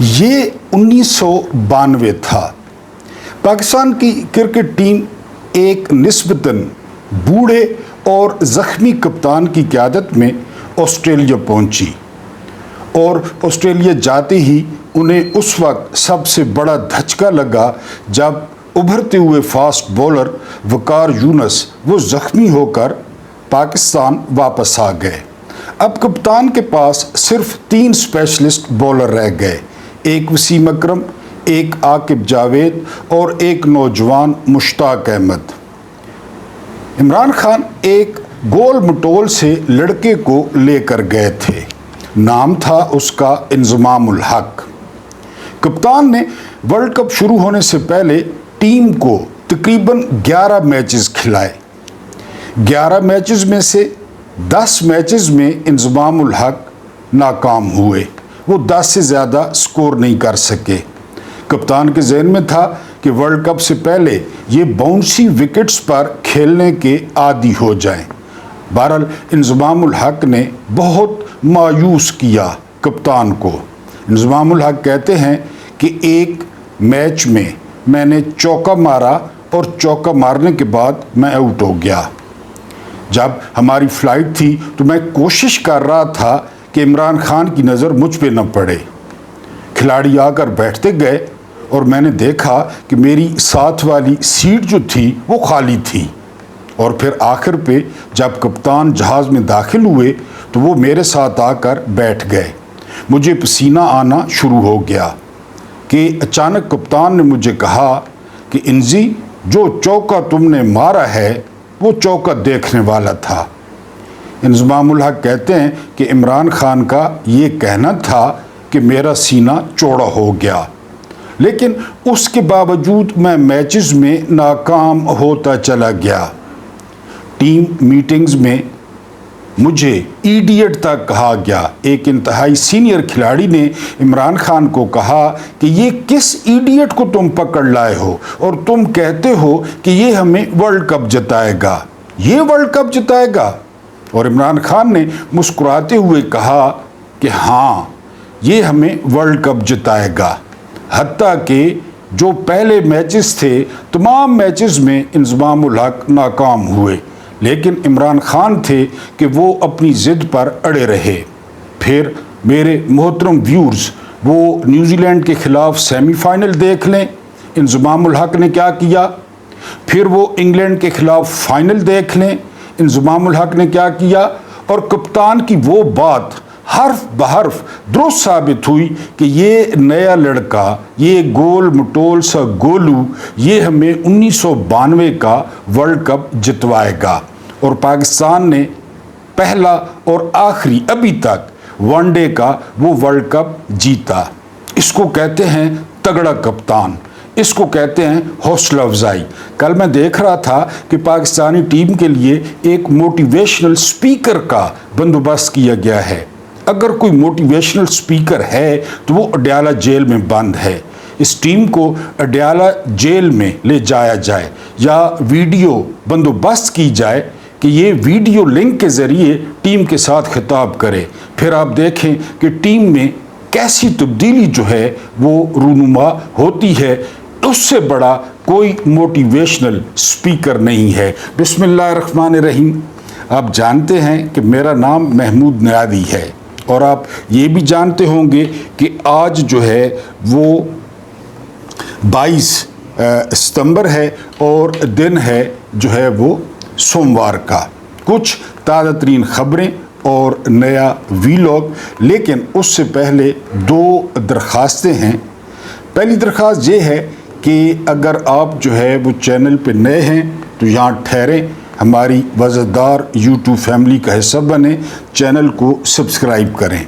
یہ 1992 تھا۔ پاکستان کی کرکٹ ٹیم ایک نسبتاً بوڑھے اور زخمی کپتان کی قیادت میں آسٹریلیا پہنچی، اور آسٹریلیا جاتے ہی انہیں اس وقت سب سے بڑا دھچکا لگا جب ابھرتے ہوئے فاسٹ بولر وقار یونس وہ زخمی ہو کر پاکستان واپس آ گئے۔ اب کپتان کے پاس صرف 3 اسپیشلسٹ بولر رہ گئے، ایک وسیم اکرم، ایک عاقب جاوید اور ایک نوجوان مشتاق احمد۔ عمران خان ایک گول مٹول سے لڑکے کو لے کر گئے تھے، نام تھا اس کا انضمام الحق۔ کپتان نے ورلڈ کپ شروع ہونے سے پہلے ٹیم کو تقریباً 11 میچز کھلائے۔ 11 میچز میں سے 10 میچز میں انضمام الحق ناکام ہوئے، وہ 10 سے زیادہ سکور نہیں کر سکے۔ کپتان کے ذہن میں تھا کہ ورلڈ کپ سے پہلے یہ باؤنسی وکٹس پر کھیلنے کے عادی ہو جائیں۔ بہرحال انضمام الحق نے بہت مایوس کیا کپتان کو۔ انضمام الحق کہتے ہیں کہ ایک میچ میں میں نے چوکا مارا اور چوکا مارنے کے بعد میں آؤٹ ہو گیا۔ جب ہماری فلائٹ تھی تو میں کوشش کر رہا تھا کہ عمران خان کی نظر مجھ پہ نہ پڑے۔ کھلاڑی آ کر بیٹھتے گئے اور میں نے دیکھا کہ میری ساتھ والی سیٹ جو تھی وہ خالی تھی، اور پھر آخر پہ جب کپتان جہاز میں داخل ہوئے تو وہ میرے ساتھ آ کر بیٹھ گئے۔ مجھے پسینہ آنا شروع ہو گیا کہ اچانک کپتان نے مجھے کہا کہ انزی، جو چوکا تم نے مارا ہے وہ چوکا دیکھنے والا تھا۔ انضمام الحق کہتے ہیں کہ عمران خان کا یہ کہنا تھا کہ میرا سینہ چوڑا ہو گیا، لیکن اس کے باوجود میں میچز میں ناکام ہوتا چلا گیا۔ ٹیم میٹنگز میں مجھے ایڈیٹ تک کہا گیا۔ ایک انتہائی سینئر کھلاڑی نے عمران خان کو کہا کہ یہ کس ایڈیٹ کو تم پکڑ لائے ہو اور تم کہتے ہو کہ یہ ہمیں ورلڈ کپ جتائے گا، یہ ورلڈ کپ جتائے گا؟ اور عمران خان نے مسکراتے ہوئے کہا کہ ہاں، یہ ہمیں ورلڈ کپ جتائے گا۔ حتیٰ کہ جو پہلے میچز تھے تمام میچز میں انضمام الحق ناکام ہوئے، لیکن عمران خان تھے کہ وہ اپنی ضد پر اڑے رہے۔ پھر میرے محترم ویورز، وہ نیوزی لینڈ کے خلاف سیمی فائنل دیکھ لیں، انضمام الحق نے کیا کیا۔ پھر وہ انگلینڈ کے خلاف فائنل دیکھ لیں، انضمام الحق نے کیا کیا۔ اور کپتان کی وہ بات حرف بحرف درست ثابت ہوئی کہ یہ نیا لڑکا، یہ گول مٹول سا گولو، یہ ہمیں 1992 کا ورلڈ کپ جتوائے گا۔ اور پاکستان نے پہلا اور آخری ابھی تک ون ڈے کا وہ ورلڈ کپ جیتا۔ اس کو کہتے ہیں تگڑا کپتان، اس کو کہتے ہیں حوصلہ افزائی۔ کل میں دیکھ رہا تھا کہ پاکستانی ٹیم کے لیے ایک موٹیویشنل سپیکر کا بندوبست کیا گیا ہے۔ اگر کوئی موٹیویشنل سپیکر ہے تو وہ اڈیالہ جیل میں بند ہے۔ اس ٹیم کو اڈیالہ جیل میں لے جایا جائے یا ویڈیو بندوبست کی جائے کہ یہ ویڈیو لنک کے ذریعے ٹیم کے ساتھ خطاب کرے، پھر آپ دیکھیں کہ ٹیم میں کیسی تبدیلی جو ہے وہ رونما ہوتی ہے۔ اس سے بڑا کوئی موٹیویشنل سپیکر نہیں ہے۔ بسم اللہ الرحمن الرحیم۔ آپ جانتے ہیں کہ میرا نام محمود نیادی ہے، اور آپ یہ بھی جانتے ہوں گے کہ آج جو ہے وہ 22 ستمبر ہے اور دن ہے جو ہے وہ سوموار کا۔ کچھ تازہ ترین خبریں اور نیا ویلاگ، لیکن اس سے پہلے 2 درخواستیں ہیں۔ پہلی درخواست یہ ہے کہ اگر آپ جو ہے وہ چینل پہ نئے ہیں تو یہاں ٹھہریں، ہماری وزردار یوٹیوب فیملی کا حصہ بنیں، چینل کو سبسکرائب کریں،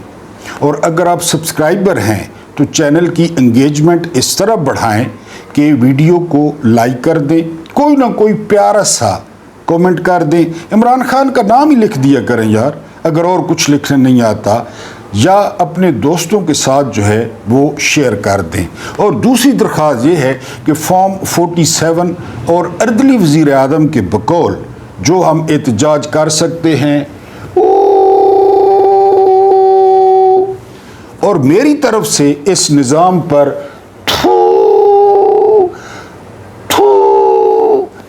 اور اگر آپ سبسکرائبر ہیں تو چینل کی انگیجمنٹ اس طرح بڑھائیں کہ ویڈیو کو لائک کر دیں، کوئی نہ کوئی پیارا سا کومنٹ کر دیں، عمران خان کا نام ہی لکھ دیا کریں یار، اگر اور کچھ لکھنے نہیں آتا، یا اپنے دوستوں کے ساتھ جو ہے وہ شیئر کر دیں۔ اور دوسری درخواست یہ ہے کہ فارم 47 اور اردلی وزیر اعظم کے بقول جو ہم احتجاج کر سکتے ہیں، اور میری طرف سے اس نظام پر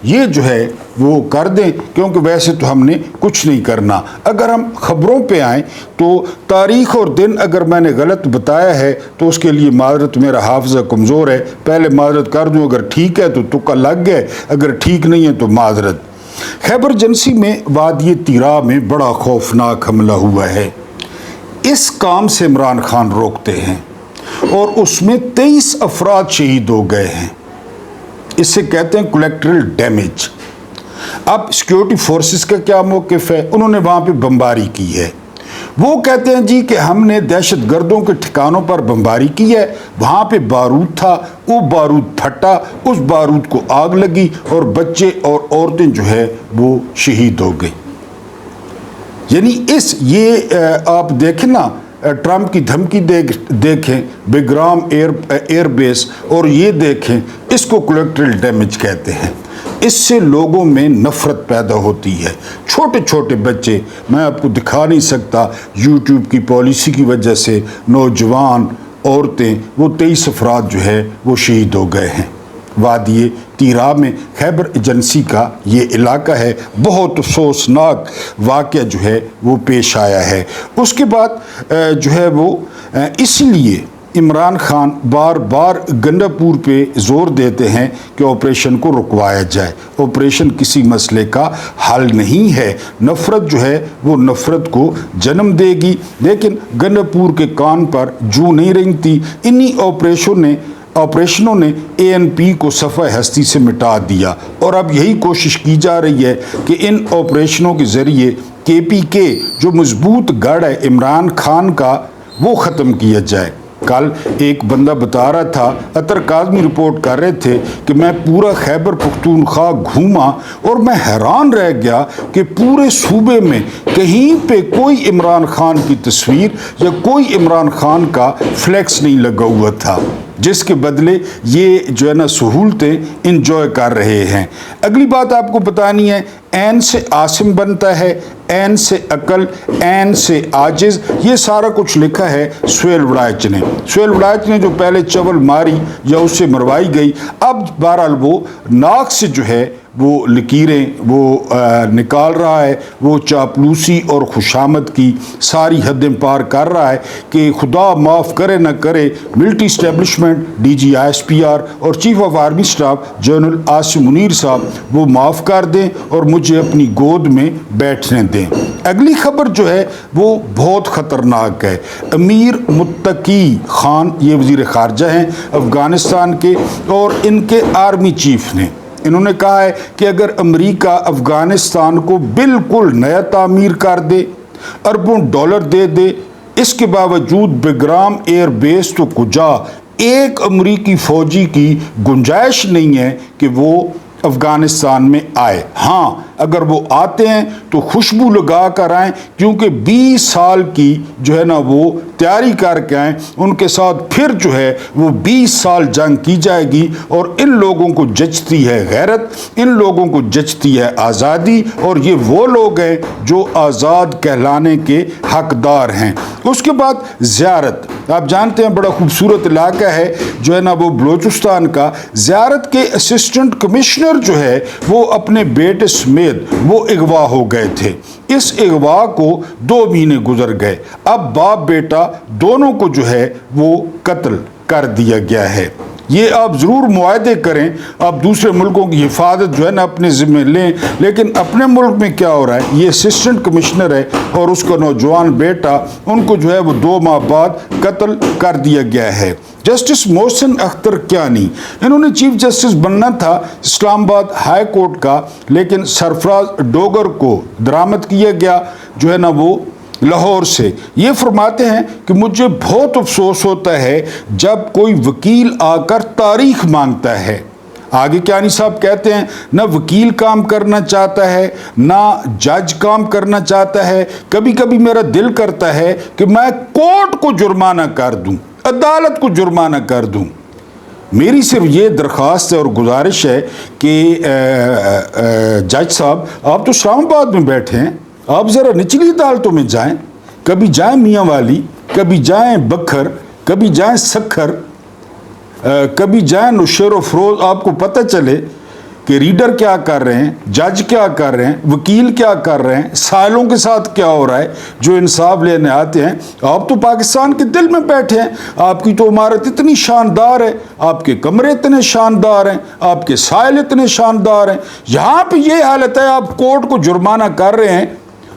یہ جو ہے وہ کر دیں، کیونکہ ویسے تو ہم نے کچھ نہیں کرنا۔ اگر ہم خبروں پہ آئیں تو تاریخ اور دن اگر میں نے غلط بتایا ہے تو اس کے لیے معذرت، میرا حافظہ کمزور ہے، پہلے معذرت کر دوں، اگر ٹھیک ہے تو تکا لگ گئے، اگر ٹھیک نہیں ہے تو معذرت۔ خیبر ایجنسی میں وادی تیرا میں بڑا خوفناک حملہ ہوا ہے۔ اس کام سے عمران خان روکتے ہیں اور اس میں 23 افراد شہید ہو گئے ہیں۔ اس سے کہتے ہیں کولیکٹرل ڈیمیج۔ اب سیکیورٹی فورسز کا کیا موقف ہے؟ انہوں نے وہاں پہ بمباری کی ہے۔ وہ کہتے ہیں جی کہ ہم نے دہشت گردوں کے ٹھکانوں پر بمباری کی ہے، وہاں پہ بارود تھا، وہ بارود پھٹا، اس بارود کو آگ لگی اور بچے اور عورتیں جو ہے وہ شہید ہو گئی۔ یعنی یہ آپ دیکھیں نا، ٹرمپ کی دھمکی دیکھیں بیگرام ایئر بیس، اور یہ دیکھیں، اس کو کولیکٹرل ڈیمیج کہتے ہیں۔ اس سے لوگوں میں نفرت پیدا ہوتی ہے۔ چھوٹے چھوٹے بچے، میں آپ کو دکھا نہیں سکتا، یوٹیوب کی پالیسی کی وجہ سے نوجوان، عورتیں، وہ 23 افراد جو ہے وہ شہید ہو گئے ہیں۔ وادی تیرا میں خیبر ایجنسی کا یہ علاقہ ہے، بہت افسوسناک واقعہ جو ہے وہ پیش آیا ہے۔ اس کے بعد جو ہے وہ اس لیے عمران خان بار بار گنڈاپور پہ زور دیتے ہیں کہ آپریشن کو رکوایا جائے۔ آپریشن کسی مسئلے کا حل نہیں ہے، نفرت جو ہے وہ نفرت کو جنم دے گی۔ لیکن گنڈاپور کے کان پر جو نہیں رنگتی، انہی آپریشنوں نے ANP کو صفحہ ہستی سے مٹا دیا، اور اب یہی کوشش کی جا رہی ہے کہ ان آپریشنوں کے ذریعے KPK جو مضبوط گڑھ ہے عمران خان کا، وہ ختم کیا جائے۔ کل ایک بندہ بتا رہا تھا، اطہر کاظمی رپورٹ کر رہے تھے کہ میں پورا خیبر پختونخوا گھوما اور میں حیران رہ گیا کہ پورے صوبے میں کہیں پہ کوئی عمران خان کی تصویر یا کوئی عمران خان کا فلیکس نہیں لگا ہوا تھا، جس کے بدلے یہ جو ہے نا سہولتیں انجوائے کر رہے ہیں۔ اگلی بات آپ کو بتانی ہے، عین سے عاصم بنتا ہے، عین سے عقل، عین سے عاجز، یہ سارا کچھ لکھا ہے سہیل وڑائچ نے۔ سہیل وڑائچ نے جو پہلے چول ماری یا اس سے مروائی گئی، اب بہرحال وہ ناک سے جو ہے وہ لکیریں وہ نکال رہا ہے، وہ چاپلوسی اور خوشامد کی ساری حدیں پار کر رہا ہے کہ خدا معاف کرے نہ کرے ملٹری اسٹیبلشمنٹ، DG ISPR اور chief of army staff general Asim Munir صاحب وہ معاف کر دیں اور مجھے اپنی گود میں بیٹھنے دیں۔ اگلی خبر جو ہے وہ بہت خطرناک ہے۔ امیر متقی خان، یہ وزیر خارجہ ہیں افغانستان کے، اور ان کے آرمی چیف نے انہوں نے کہا ہے کہ اگر امریکہ افغانستان کو بالکل نیا تعمیر کر دے، اربوں ڈالر دے دے، اس کے باوجود بیگرام ایئر بیس تو کجا ایک امریکی فوجی کی گنجائش نہیں ہے کہ وہ افغانستان میں آئے۔ ہاں اگر وہ آتے ہیں تو خوشبو لگا کر آئیں، کیونکہ 20 سال کی جو ہے نا وہ تیاری کر کے آئیں، ان کے ساتھ پھر جو ہے وہ 20 سال جنگ کی جائے گی، اور ان لوگوں کو جچتی ہے غیرت، ان لوگوں کو جچتی ہے آزادی، اور یہ وہ لوگ ہیں جو آزاد کہلانے کے حقدار ہیں۔ اس کے بعد زیارت، آپ جانتے ہیں بڑا خوبصورت علاقہ ہے جو ہے نا وہ بلوچستان کا۔ زیارت کے اسسٹنٹ کمشنر جو ہے وہ اپنے بیٹے سمیت وہ اغوا ہو گئے تھے۔ اس اغوا کو 2 مہینے گزر گئے، اب باپ بیٹا دونوں کو جو ہے وہ قتل کر دیا گیا ہے۔ یہ آپ ضرور معاہدے کریں، آپ دوسرے ملکوں کی حفاظت جو ہے نا اپنے ذمہ لیں، لیکن اپنے ملک میں کیا ہو رہا ہے؟ یہ اسسٹنٹ کمشنر ہے اور اس کا نوجوان بیٹا، ان کو جو ہے وہ 2 ماہ بعد قتل کر دیا گیا ہے۔ جسٹس محسن اختر کیانی، انہوں نے چیف جسٹس بننا تھا اسلام آباد ہائی کورٹ کا، لیکن سرفراز ڈوگر کو درآمد کیا گیا جو ہے نا وہ لاہور سے۔ یہ فرماتے ہیں کہ مجھے بہت افسوس ہوتا ہے جب کوئی وکیل آ کر تاریخ مانگتا ہے۔ آگے کیانی صاحب کہتے ہیں نہ وکیل کام کرنا چاہتا ہے، نہ جج کام کرنا چاہتا ہے، کبھی کبھی میرا دل کرتا ہے کہ میں کورٹ کو جرمانہ کر دوں، عدالت کو جرمانہ کر دوں۔ میری صرف یہ درخواست ہے اور گزارش ہے کہ جج صاحب آپ تو اسلام آباد میں بیٹھے ہیں، آپ ذرا نچلی عدالتوں میں جائیں، کبھی جائیں میاں والی، کبھی جائیں بکھر، کبھی جائیں سکھر، کبھی جائیں نشیر و فروز، آپ کو پتہ چلے کہ ریڈر کیا کر رہے ہیں، جج کیا کر رہے ہیں، وکیل کیا کر رہے ہیں، سائلوں کے ساتھ کیا ہو رہا ہے جو انصاف لینے آتے ہیں۔ آپ تو پاکستان کے دل میں بیٹھے ہیں، آپ کی تو عمارت اتنی شاندار ہے، آپ کے کمرے اتنے شاندار ہیں، آپ کے سائل اتنے شاندار ہیں، یہاں پہ یہ حالت ہے، آپ کورٹ کو جرمانہ کر رہے ہیں،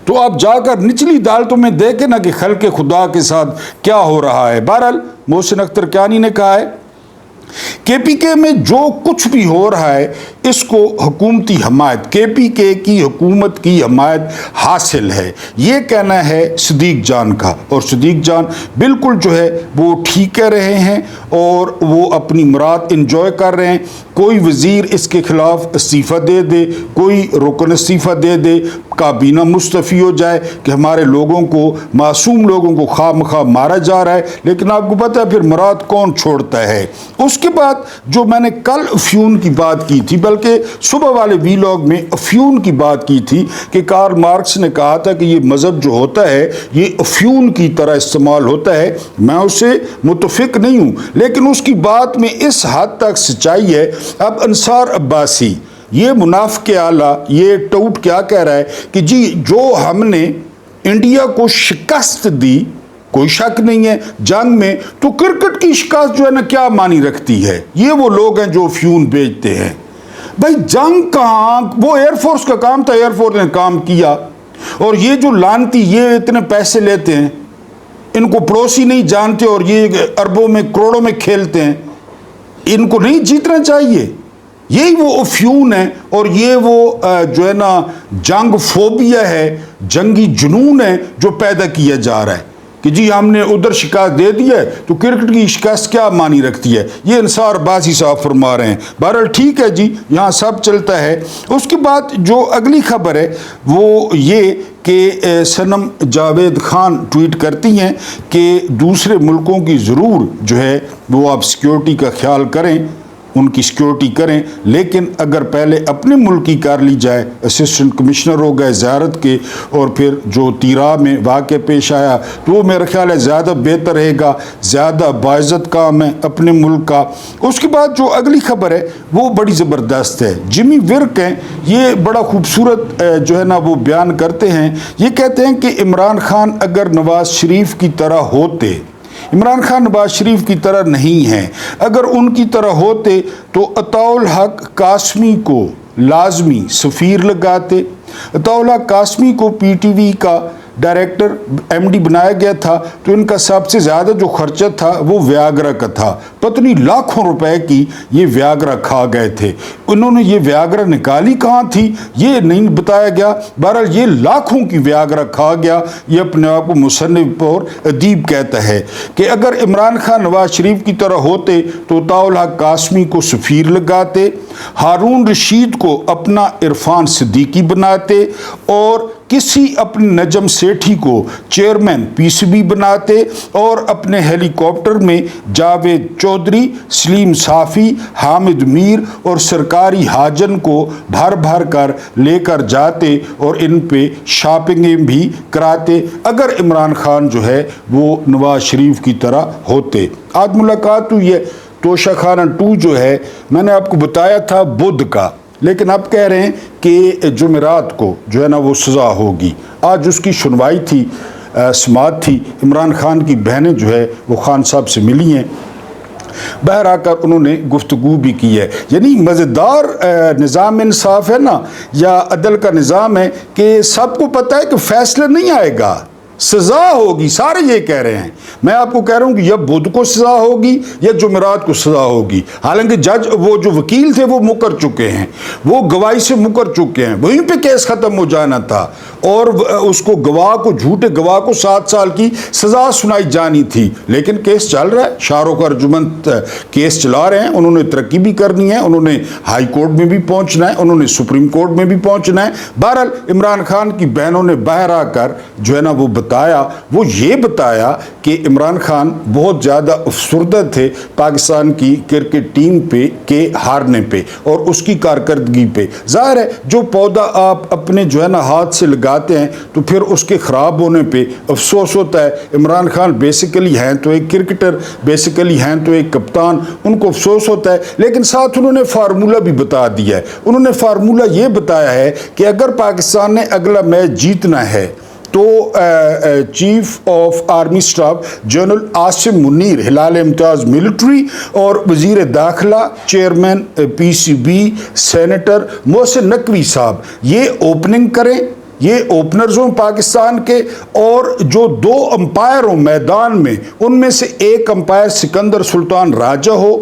تو آپ جا کر نچلی عدالتوں میں دیکھیں نا کہ خلق خدا کے ساتھ کیا ہو رہا ہے۔ بہرحال محسن اختر کیانی نے کہا ہے کے پی کے میں جو کچھ بھی ہو رہا ہے اس کو حکومتی حمایت، کے پی کے کی حکومت کی حمایت حاصل ہے، یہ کہنا ہے صدیق جان کا، اور صدیق جان بالکل جو ہے وہ ٹھیک کہہ رہے ہیں اور وہ اپنی مراد انجوائے کر رہے ہیں۔ کوئی وزیر اس کے خلاف استعفیٰ دے دے، کوئی رکن استعفیٰ دے دے، کابینہ مستعفی ہو جائے کہ ہمارے لوگوں کو، معصوم لوگوں کو خواہ مخواہ مارا جا رہا ہے، لیکن آپ کو پتہ ہے پھر مراد کون چھوڑتا ہے۔ اس کے بعد جو میں نے کل افیون کی بات کی تھی، بلکہ صبح والے ویلاگ میں افیون کی بات کی تھی کہ کارل مارکس نے کہا تھا کہ یہ مذہب جو ہوتا ہے یہ افیون کی طرح استعمال ہوتا ہے، میں اسے متفق نہیں ہوں، لیکن اس کی بات میں اس حد تک سچائی ہے۔ اب انصار عباسی، یہ منافق اعلیٰ، یہ ٹوٹ کیا کہہ رہا ہے کہ جی جو ہم نے انڈیا کو شکست دی، کوئی شک نہیں ہے جنگ میں، تو کرکٹ کی شکست جو ہے نا کیا معنی رکھتی ہے؟ یہ وہ لوگ ہیں جو فیون بیچتے ہیں۔ بھائی جنگ کہاں، وہ ایئر فورس کا کام تھا، ایئر فورس نے کام کیا، اور یہ جو لانتی یہ اتنے پیسے لیتے ہیں، ان کو پڑوسی نہیں جانتے اور یہ اربوں میں کروڑوں میں کھیلتے ہیں، ان کو نہیں جیتنا چاہیے۔ یہی وہ افیون ہے اور یہ وہ جو ہے نا جنگ فوبیا ہے، جنگی جنون ہے جو پیدا کیا جا رہا ہے کہ جی ہم نے ادھر شکست دے دی ہے تو کرکٹ کی شکست کیا معنی رکھتی ہے، یہ انصار عباسی صاحب فرما رہے ہیں۔ بہرحال ٹھیک ہے جی، یہاں سب چلتا ہے۔ اس کے بعد جو اگلی خبر ہے وہ یہ کہ صنم جاوید خان ٹویٹ کرتی ہیں کہ دوسرے ملکوں کی ضرور جو ہے وہ آپ سیکیورٹی کا خیال کریں، ان کی سیکیورٹی کریں، لیکن اگر پہلے اپنے ملک کی کر لی جائے، اسسٹنٹ کمشنر ہو گئے زیارت کے، اور پھر جو تیرا میں واقع پیش آیا تو وہ میرا خیال ہے زیادہ بہتر رہے گا، زیادہ باعزت کام ہے اپنے ملک کا۔ اس کے بعد جو اگلی خبر ہے وہ بڑی زبردست ہے، جمی ورک ہیں، یہ بڑا خوبصورت جو ہے نا وہ بیان کرتے ہیں، یہ کہتے ہیں کہ عمران خان اگر نواز شریف کی طرح ہوتے، عمران خان نواز شریف کی طرح نہیں ہیں، اگر ان کی طرح ہوتے تو عطاء الحق قاسمی کو لازمی سفیر لگاتے۔ عطاء الحق قاسمی کو پی ٹی وی کا ڈائریکٹر ایم ڈی بنایا گیا تھا تو ان کا سب سے زیادہ جو خرچہ تھا وہ ویاگرا کا تھا، پتہ نہیں لاکھوں روپے کی یہ ویاگرا کھا گئے تھے۔ انہوں نے یہ ویاگرا نکالی کہاں تھی یہ نہیں بتایا گیا، بہرحال یہ لاکھوں کی ویاگرا کھا گیا۔ یہ اپنے آپ کو مصنف اور ادیب کہتا ہے کہ اگر عمران خان نواز شریف کی طرح ہوتے تو عطاء الحق قاسمی کو سفیر لگاتے، ہارون رشید کو اپنا عرفان صدیقی بناتے، اور کسی اپنے نجم سیٹھی کو چیئرمین پی سی بی بناتے، اور اپنے ہیلی کاپٹر میں جاوید چودھری، سلیم صافی، حامد میر اور سرکاری حاجن کو بھر بھر کر لے کر جاتے اور ان پہ شاپنگیں بھی کراتے اگر عمران خان جو ہے وہ نواز شریف کی طرح ہوتے۔ آج ملاقات ہوئی ہے توشہ خانہ 2 جو ہے، میں نے آپ کو بتایا تھا بدھ کا، لیکن اب کہہ رہے ہیں کہ جمعرات کو جو ہے نا وہ سزا ہوگی۔ آج اس کی سنوائی تھی، سماعت تھی، عمران خان کی بہنیں جو ہے وہ خان صاحب سے ملی ہیں، باہر آ کر انہوں نے گفتگو بھی کی ہے۔ یعنی مزیدار نظام انصاف ہے نا، یا عدل کا نظام ہے کہ سب کو پتہ ہے کہ فیصلہ نہیں آئے گا، سزا ہوگی، سارے یہ کہہ رہے ہیں۔ میں آپ کو کہہ رہا ہوں کہ یا بدھ کو سزا ہوگی یا جمعرات کو سزا ہوگی، حالانکہ جج وہ جو وکیل تھے وہ مکر چکے ہیں، وہ گواہی سے مکر چکے ہیں، وہیں پہ کیس ختم ہو جانا تھا، اور اس کو گواہ کو، جھوٹے گواہ کو 7 سال کی سزا سنائی جانی تھی، لیکن کیس چل رہا ہے، شاہ رخ ارجمند کیس چلا رہے ہیں، انہوں نے ترقی بھی کرنی ہے، انہوں نے ہائی کورٹ میں بھی پہنچنا ہے، انہوں نے سپریم کورٹ میں بھی پہنچنا ہے۔ بہرحال عمران خان کی بہنوں نے باہر آ کر جو ہے نا وہ بتایا وہ یہ بتایا کہ عمران خان بہت زیادہ افسردہ تھے پاکستان کی کرکٹ ٹیم پہ کے ہارنے پہ اور اس کی کارکردگی پہ۔ ظاہر ہے جو پودا آپ اپنے جو ہے نا ہاتھ سے لگاتے ہیں تو پھر اس کے خراب ہونے پہ افسوس ہوتا ہے۔ عمران خان بیسیکلی ہیں تو ایک کرکٹر، بیسیکلی ہیں تو ایک کپتان، ان کو افسوس ہوتا ہے، لیکن ساتھ انہوں نے فارمولہ بھی بتا دیا ہے۔ انہوں نے فارمولہ یہ بتایا ہے کہ اگر پاکستان نے اگلا میچ جیتنا ہے تو chief of army staff general Asim Munir, Hilal Imtiaz military اور وزیر داخلہ، chairman P C B senator Mohsin Naqvi صاحب یہ اوپننگ کریں، یہ اوپنرز ہوں پاکستان کے، اور جو 2 امپائر ہوں میدان میں ان میں سے ایک امپائر سکندر سلطان راجہ ہو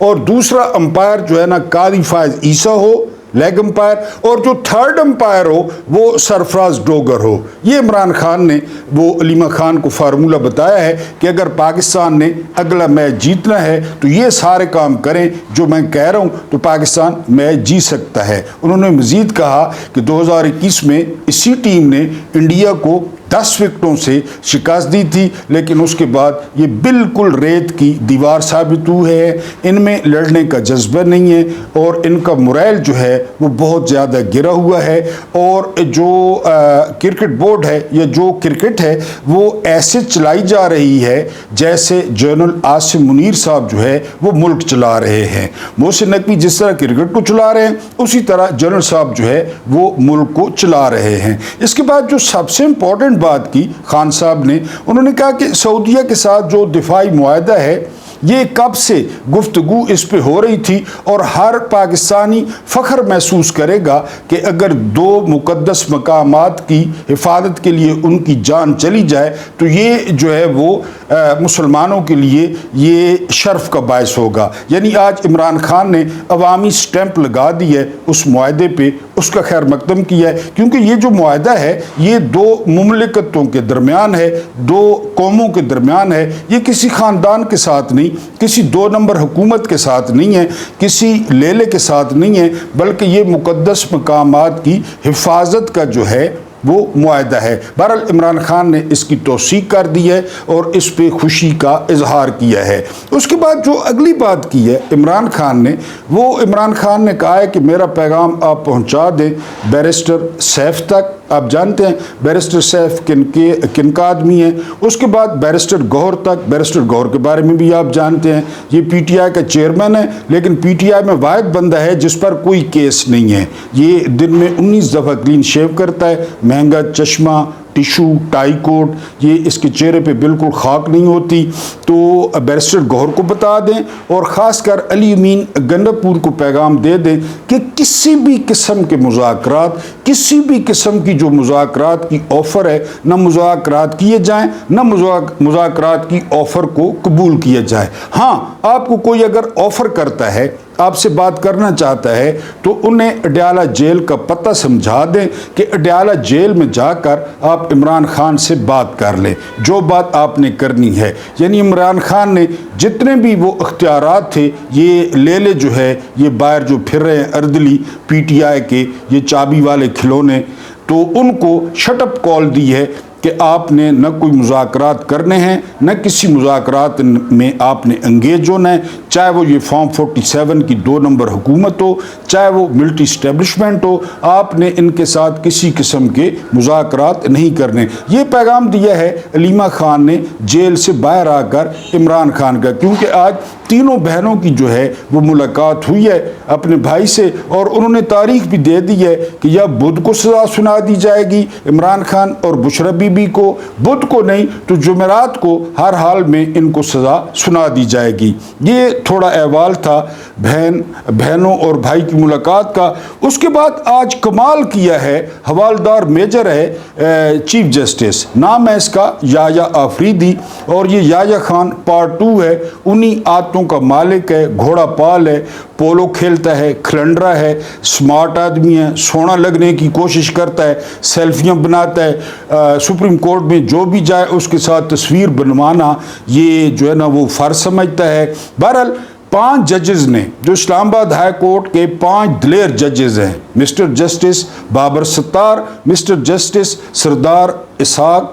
اور دوسرا امپائر جو ہے نا قاضی فائز عیسیٰ ہو لیگ امپائر، اور جو 3rd امپائر ہو وہ سرفراز ڈوگر ہو۔ یہ عمران خان نے وہ علیمہ خان کو فارمولہ بتایا ہے کہ اگر پاکستان نے اگلا میچ جیتنا ہے تو یہ سارے کام کریں جو میں کہہ رہا ہوں تو پاکستان میچ جیت سکتا ہے۔ انہوں نے مزید کہا کہ 2021 میں اسی ٹیم نے انڈیا کو 10 وکٹوں سے شکست دی تھی، لیکن اس کے بعد یہ بالکل ریت کی دیوار ثابت ہوئی ہے۔ ان میں لڑنے کا جذبہ نہیں ہے اور ان کا موریل جو ہے وہ بہت زیادہ گرا ہوا ہے، اور جو کرکٹ بورڈ ہے یا جو کرکٹ ہے وہ ایسے چلائی جا رہی ہے جیسے جنرل عاصم منیر صاحب جو ہے وہ ملک چلا رہے ہیں۔ محسن نقوی جس طرح کرکٹ کو چلا رہے ہیں اسی طرح جنرل صاحب جو ہے وہ ملک کو چلا رہے ہیں۔ اس کے بعد جو سب سے امپورٹنٹ بات کی خان صاحب نے، انہوں نے کہا کہ سعودیہ کے ساتھ جو دفاعی معاہدہ ہے یہ کب سے گفتگو اس پہ ہو رہی تھی اور ہر پاکستانی فخر محسوس کرے گا کہ اگر 2 مقدس مقامات کی حفاظت کے لیے ان کی جان چلی جائے تو یہ جو ہے وہ مسلمانوں کے لیے یہ شرف کا باعث ہوگا۔ یعنی آج عمران خان نے عوامی سٹیمپ لگا دی ہے اس معاہدے پہ، اس کا خیر مقدم کیا ہے، کیونکہ یہ جو معاہدہ ہے یہ 2 مملکتوں کے درمیان ہے، 2 قوموں کے درمیان ہے، یہ کسی خاندان کے ساتھ نہیں، کسی 2 نمبر حکومت کے ساتھ نہیں ہے، کسی لیلے کے ساتھ نہیں ہے، بلکہ یہ مقدس مقامات کی حفاظت کا جو ہے وہ معاہدہ ہے۔ بہرحال عمران خان نے اس کی توثیق کر دی ہے اور اس پہ خوشی کا اظہار کیا ہے۔ اس کے بعد جو اگلی بات کی ہے عمران خان نے، وہ عمران خان نے کہا ہے کہ میرا پیغام آپ پہنچا دیں بیرسٹر سیف تک۔ آپ جانتے ہیں بیرسٹر سیف کن کا آدمی ہے۔ اس کے بعد بیرسٹر گوہر تک، بیرسٹر گوہر کے بارے میں بھی آپ جانتے ہیں یہ پی ٹی آئی کا چیئرمین ہے، لیکن پی ٹی آئی میں واحد بندہ ہے جس پر کوئی کیس نہیں ہے۔ یہ دن میں 19 دفعہ کلین شیو کرتا ہے، مہنگا چشمہ، ٹیشو، ٹائی کوٹ، یہ اس کے چہرے پہ بالکل خاک نہیں ہوتی۔ تو بیرسٹر گوہر کو بتا دیں اور خاص کر علی امین گنڈاپور کو پیغام دے دیں کہ کسی بھی قسم کے مذاکرات، کسی بھی قسم کی جو مذاکرات کی آفر ہے، نہ مذاکرات کیے جائیں، نہ مذاکرات کی آفر کو قبول کیا جائے۔ ہاں آپ کو کوئی اگر آفر کرتا ہے، آپ سے بات کرنا چاہتا ہے تو انہیں اڈیالہ جیل کا پتہ سمجھا دیں کہ اڈیالہ جیل میں جا کر آپ عمران خان سے بات کر لیں جو بات آپ نے کرنی ہے۔ یعنی عمران خان نے جتنے بھی وہ اختیارات تھے، یہ لیلے جو ہے یہ باہر جو پھر رہے ہیں اردلی پی ٹی آئی کے یہ چابی والے کھلونے، تو ان کو شٹ اپ کال دی ہے کہ آپ نے نہ کوئی مذاکرات کرنے ہیں، نہ کسی مذاکرات میں آپ نے انگیج ہونا ہے، چاہے وہ یہ فارم 47 کی 2 نمبر حکومت ہو، چاہے وہ ملٹری اسٹیبلشمنٹ ہو، آپ نے ان کے ساتھ کسی قسم کے مذاکرات نہیں کرنے۔ یہ پیغام دیا ہے علیمہ خان نے جیل سے باہر آ کر عمران خان کا، کیونکہ آج تینوں بہنوں کی جو ہے وہ ملاقات ہوئی ہے اپنے بھائی سے، اور انہوں نے تاریخ بھی دے دی ہے کہ یا بدھ کو سزا سنا دی جائے گی عمران خان اور بشرا بی بی کو، بدھ کو نہیں تو جمعرات کو ہر حال میں ان کو سزا سنا دی جائے گی۔ یہ تھوڑا احوال تھا بہنوں اور بھائی کی ملاقات کا۔ اس کے بعد آج کمال کیا ہے، حوالدار میجر ہے چیف جسٹس، نام ہے اس کا یحییٰ آفریدی، اور یہ یحییٰ خان پارٹ 2 ہے، انہی آتوں کا مالک ہے، گھوڑا پال ہے، پولو کھیلتا ہے، کھلنڈرا ہے، سمارٹ آدمی ہے، سونا لگنے کی کوشش کرتا ہے، سیلفیاں بناتا ہے، سپریم کورٹ میں جو بھی جائے اس کے ساتھ تصویر بنوانا یہ جو ہے نا وہ فرض سمجھتا ہے۔ بہرحال 5 ججز نے جو اسلام آباد ہائی کورٹ کے 5 دلیر ججز ہیں، مسٹر جسٹس بابر ستار، مسٹر جسٹس سردار اسحاق،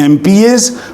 MPAs,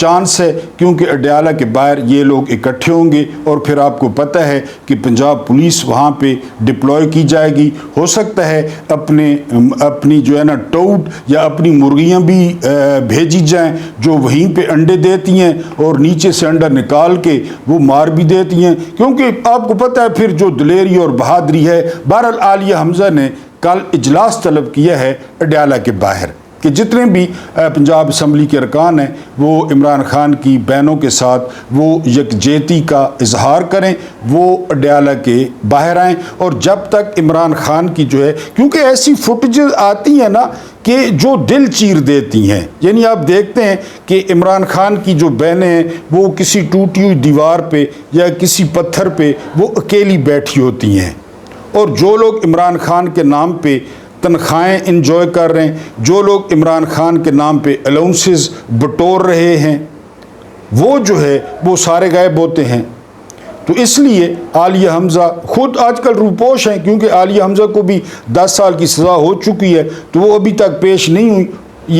چانس ہے، کیونکہ اڈیالہ کے باہر یہ لوگ اکٹھے ہوں گے اور پھر آپ کو پتہ ہے کہ پنجاب پولیس وہاں پہ ڈپلوائے کی جائے گی. ہو سکتا ہے اپنی جو ہے نا ٹوٹ یا اپنی مرغیاں بھی بھیجی جائیں جو وہیں پہ انڈے دیتی ہیں اور نیچے سے انڈا نکال کے وہ مار بھی دیتی ہیں، کیونکہ آپ کو پتہ ہے پھر جو دلیری اور بہادری ہے. بہرحال عالیہ حمزہ نے کل اجلاس طلب کیا ہے اڈیالہ کے باہر کہ جتنے بھی پنجاب اسمبلی کے ارکان ہیں وہ عمران خان کی بہنوں کے ساتھ وہ یکجہتی کا اظہار کریں، وہ اڈیالہ کے باہر آئیں. اور جب تک عمران خان کی جو ہے، کیونکہ ایسی فوٹیجز آتی ہیں نا کہ جو دل چیر دیتی ہیں، یعنی آپ دیکھتے ہیں کہ عمران خان کی جو بہنیں ہیں وہ کسی ٹوٹی ہوئی دیوار پہ یا کسی پتھر پہ وہ اکیلی بیٹھی ہوتی ہیں، اور جو لوگ عمران خان کے نام پہ تنخواہیں انجوائے کر رہے ہیں، جو لوگ عمران خان کے نام پہ الاؤنسز بٹور رہے ہیں، وہ جو ہے وہ سارے غائب ہوتے ہیں. تو اس لیے عالیہ حمزہ خود آج کل روپوش ہیں، کیونکہ عالیہ حمزہ کو بھی 10 سال کی سزا ہو چکی ہے تو وہ ابھی تک پیش نہیں ہوئی.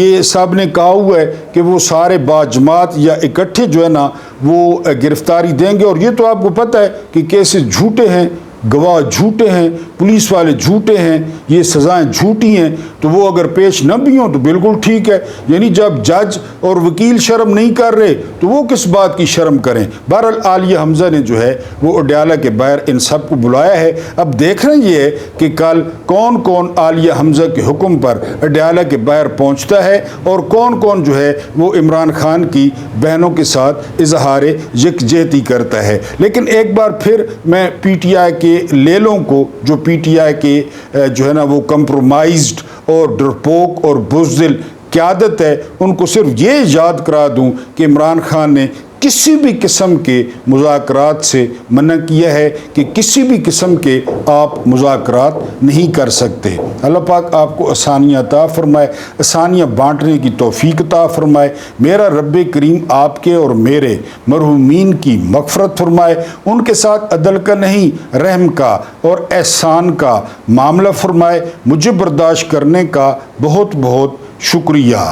یہ سب نے کہا ہوا ہے کہ وہ سارے باجماعت یا اکٹھے جو ہے نا وہ گرفتاری دیں گے. اور یہ تو آپ کو پتہ ہے کہ کیسز جھوٹے ہیں، گواہ جھوٹے ہیں، پولیس والے جھوٹے ہیں، یہ سزائیں جھوٹی ہیں. تو وہ اگر پیش نہ بھی ہوں تو بالکل ٹھیک ہے، یعنی جب جج اور وکیل شرم نہیں کر رہے تو وہ کس بات کی شرم کریں. بہرحال عالیہ حمزہ نے جو ہے وہ اڈیالہ کے باہر ان سب کو بلایا ہے. اب دیکھنا یہ ہے کہ کل کون کون عالیہ حمزہ کے حکم پر اڈیالہ کے باہر پہنچتا ہے اور کون کون جو ہے وہ عمران خان کی بہنوں کے ساتھ اظہار یکجہتی کرتا ہے. لیکن ایک بار پھر میں پی ٹی آئی کے لیلوں کو، جو پی ٹی آئی کے جو ہے نا وہ کمپرومائزڈ اور ڈرپوک اور بزدل قیادت ہے، ان کو صرف یہ یاد کرا دوں کہ عمران خان نے کسی بھی قسم کے مذاکرات سے منع کیا ہے کہ کسی بھی قسم کے آپ مذاکرات نہیں کر سکتے. اللہ پاک آپ کو آسانیاں عطا فرمائے، آسانیاں بانٹنے کی توفیق عطا فرمائے. میرا رب کریم آپ کے اور میرے مرحومین کی مغفرت فرمائے. ان کے ساتھ عدل کا نہیں رحم کا اور احسان کا معاملہ فرمائے. مجھے برداشت کرنے کا بہت بہت شکریہ.